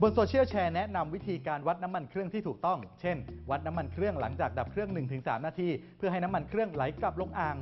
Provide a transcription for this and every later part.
บนโซเชียลแชร์แนะนำวิธีการวัดน้ำมันเครื่องที่ถูกต้อง เช่น วัดน้ำมันเครื่องหลังจากดับเครื่อง 1-3 นาทีเพื่อให้น้ำมันเครื่องไหลกลับลงอ่าง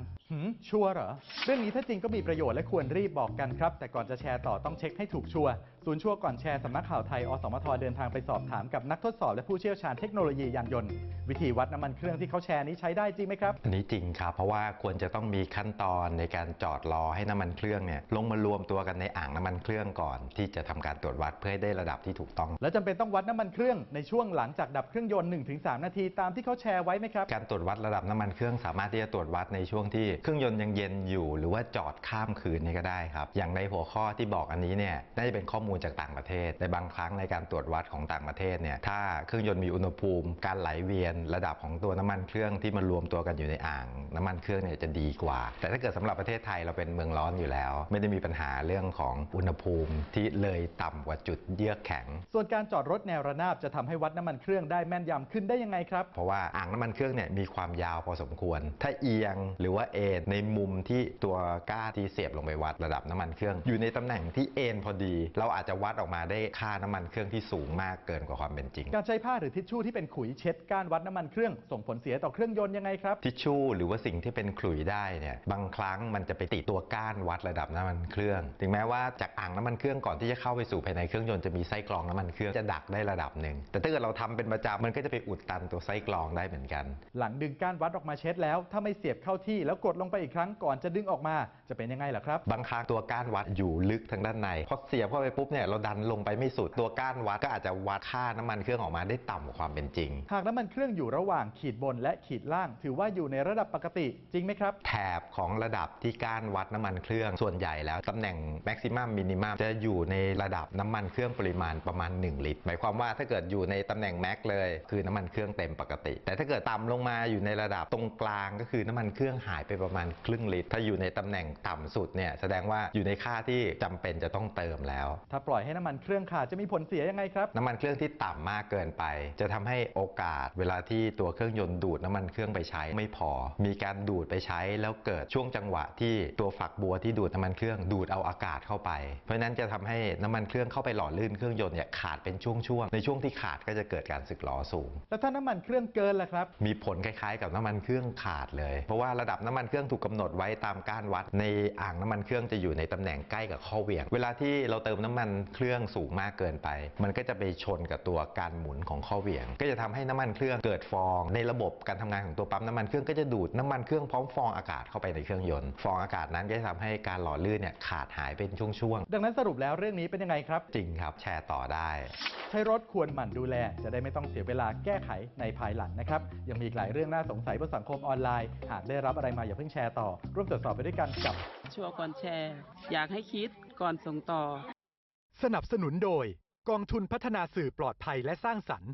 ชัวร์เหรอเรื่องนี้ถ้าจริงก็มีประโยชน์และควรรีบบอกกันครับแต่ก่อนจะแชร์ต่อต้องเช็คให้ถูกชัวร์ศูนย์ชัวร์ก่อนแชร์สำนักข่าวไทยอสมทเดินทางไปสอบถามกับนักทดสอบและผู้เชี่ยวชาญเทคโนโลยียานยนต์วิธีวัดน้ำมันเครื่องที่เขาแชร์นี้ใช้ได้จริงไหมครับอันนี้จริงครับเพราะว่าควรจะต้องมีขั้นตอนในการจอดรอให้น้ำมันเครื่องเนี่ยลงมารวมตัวกันในอ่างน้ำมันเครื่องก่อนที่จะทำการตรวจวัดเพื่อให้ได้ระดับที่ถูกต้องแล้วจำเป็นต้องวัดน้ำมันเครื่องในช่วงหลังจากดับเครื่องยนต์ 1-3 นาทีตามที่เขาแชร์ไว้ไหมครับการตรวจวัดระดับน้ำมันเครื่องสามารถที่จะตรวจวัดในช่วงที่เครื่องยนต์ยังเย็นอยู่หรือว่าจอดข้ามคืนนี่ก็ได้ครับอย่างในหัวข้อที่บอกอันนี้เนี่ยน่าจะเป็นข้อมูลจากต่างประเทศแต่บางครั้งในการตรวจวัดของต่างประเทศเนี่ยถ้าเครื่องยนต์มีอุณหภูมิการไหลเวียนระดับของตัวน้ำมันเครื่องที่มันรวมตัวกันอยู่ในอ่างน้ำมันเครื่องเนี่ยจะดีกว่าแต่ถ้าเกิดสำหรับประเทศไทยเราเป็นเมืองร้อนอยู่แล้วไม่ได้มีปัญหาเรื่องของอุณหภูมิที่เลยต่ำกว่าจุดเยือกแข็งส่วนการจอดรถแนวระนาบจะทำให้วัดน้ำมันเครื่องได้แม่นยำขึ้นได้ยังไงครับเพราะว่าอ่างน้ำมันเครื่องเนี่ยมีความยาวพอสมควรถ้าเอียงหรือว่าเอ็นในมุมที่ตัวก้านที่เสียบลงไปวัดระดับน้ำมันเครื่องอยู่ในตำแหน่งที่เอ็นพอดีเราอาจจะวัดออกมาได้ค่าน้ำมันเครื่องที่สูงมากเกินกว่าความเป็นจริงการใช้ผ้าหรือทิชชู่ที่เป็นขุยเช็ดก้านวัดน้ำมันเครื่องส่งผลเสียต่อเครื่องยนต์ยังไงครับทิชชู่หรือว่าสิ่งที่เป็นขลุ่ยได้เนี่ยบางครั้งมันจะไปติดตัวก้านวัดระดับน้ำมันเครื่องถึงแม้ว่าจากอ่างน้ำมันเครื่องก่อนที่จะเข้าไปสู่ภายในเครื่องยนต์จะมีไส้กรองน้ำมันเครื่องจะดักได้ระดับหนึ่งแต่ถ้าเกิดเราทำเป็นประจำมันก็จะไปอุดตันตัวไส้กรองได้เหมือนกันหลังดึงก้านวัดออกมาเช็ดแล้วถ้าไม่เสียบเข้าที่แล้วกดลงไปอีกครั้งก่อนจะดึงออกมาจะเป็นยังไงล่ะครับบางครั้งตัวก้านวัดอยู่ลึกทางด้านในพอเสียบเข้าไปปุ๊บเนี่ยเราดันลงไปไม่สุดตัวก้านวัดก็อาจจะวัดค่าน้ำมันเครื่องออกมาได้ต่ำกว่าความเป็นจริงหากน้ำมันเครื่องอยู่ระหว่างขีดบนและขีดล่างถือว่าอยู่ในระดับปกติจริงไหมครับแถบของระดับที่ก้านวัดน้ำมันเครื่องส่วนใหญ่แล้วตำแหน่ง maximum minimum จะอยู่ในระดับน้ำมันเครื่องปริมาณประมาณ1ลิตรหมายความว่าถ้าเกิดอยู่ในตำแหน่งแม็กเลยคือน้ำมันเครื่องเต็มปกติแต่ถ้าเกิดต่ำลงมาอยู่ในระดับตรงกลางก็คือน้ำมันเครื่องหายไปประมาณครึ่งลิตรถ้าอยู่ในตำแหน่งต่ำสุดเนี่ยแสดงว่าอยู่ในค่าที่จำเป็นจะต้องเติมแล้วถ้าปล่อยให้น้ำมันเครื่องขาดจะมีผลเสียยังไงครับน้ำมันเครื่องที่ต่ำมากเกินไปจะทำให้โอกาสเวลาที่ตัวเครื่องยนต์ดูดน้ำมันเครื่องไปใช้ไม่พอมีการดูดไปใช้แล้วเกิดช่วงจังหวะที่ตัวฝักบัวที่ดูดน้ำมันเครื่องดูดเอาอากาศเข้าไปเพราะนั้นจะทำให้น้ำมันเครื่องเข้าไปหล่อลื่นเครื่องยนต์เนี่ยขาดเป็นช่วงๆในช่วงที่ขาดก็จะเกิดการสึกหรอสูงแล้วถ้าน้ำมันเครื่องเกินล่ะครับมีผลคล้ายๆกับน้ำมันเครื่องขาดเลยเพราะว่าระดับน้ำมันเครื่องถูกกำหนดไว้ตามก้านวัดในอ่างน้ำมันเครื่องจะอยู่ในตำแหน่งใกล้กับข้อเหวี่ยงเวลาที่เราเติมน้ำมันเครื่องสูงมากเกินไปมันก็จะไปชนกับตัวการหมุนของข้อเหวี่ยงก็จะทำให้น้ำมันเครื่องเกิดฟองในระบบการทำงานของตัวปั๊มน้ำมันเครื่องก็จะดูดน้ำมันเครื่องพร้อมฟองอากาศเข้าไปในเครื่องยนต์ฟองอากาศนั้นก็จะทำให้การหล่อลื่นเนี่ยขาดหายเป็นช่วงๆดังนั้นสรุปแล้วเรื่องนี้เป็นยังไงครับจริงครับแชร์ต่อได้ใช้รถควรหมั่นดูแลจะได้ไม่ต้องเสียเวลาแก้ไขในภายหลังนะครับยังมีอีกหลายเรื่องน่าสงสัยบนสังคมออนไลน์หากได้รับอะไรมาอย่าเพิ่งแชร์ต่อร่วมตรวจสอบไปด้วยกันกับชัวร์ก่อนแชร์อยากให้คิดก่อนส่งต่อสนับสนุนโดยกองทุนพัฒนาสื่อปลอดภัยและสร้างสรรค์